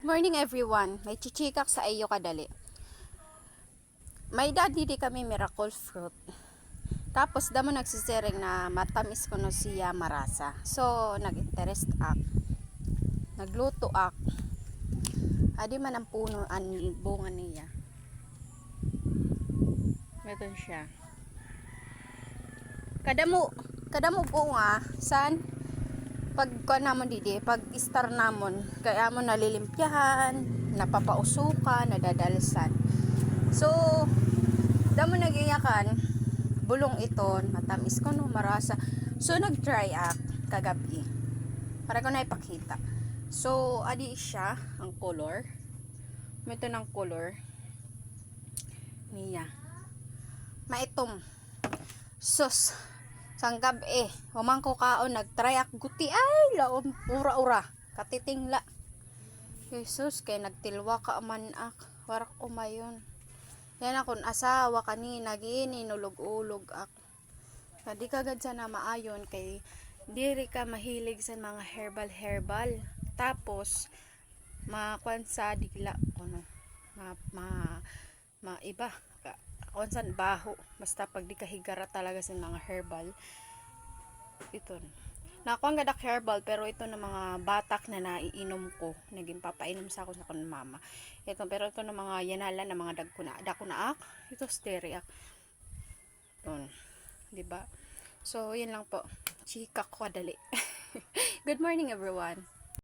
Morning everyone, may chichikak sa iyo kadali. May daddy di kami miracle fruit. Tapos damo nagsisering na matamis ko no siya marasa. So nag-interest ak. Nagluto ak. Adi man ang puno ang bunga niya. Meron siya. Kadamo bunga san pag namon didi, pag star namon, kaya mo nalilimpyahan, napapausukan, nadadalsan. So, damo nagiyakan, bulong iton, matamis ko no, marasa. So, nag-try ak kagabi. Para ko na ipakita. So, adi siya, ang color. Ito ng color. Niya. Maitom. Sus. Sanggab humang ko kaon nagtry ak guti ay laom ura-ura katitingla. Jesus kay nagtilwa ka man ak warak umayon. Yan akon asawa kanina gini nulog-ulog ak. Kadi kagad sana maayon kay diri ka mahilig sa mga herbal. Tapos makuan sa digla kuno. Iba onsan baho basta pag di kahigara talaga sa mga herbal ito nakuha nga dak herbal pero ito na mga batak na naiinom ko naging papainom sa ako sa kun mama ito pero ito na mga yanala na mga dako na ak ito steriak di ba so yun lang po chika ko dali. Good morning everyone.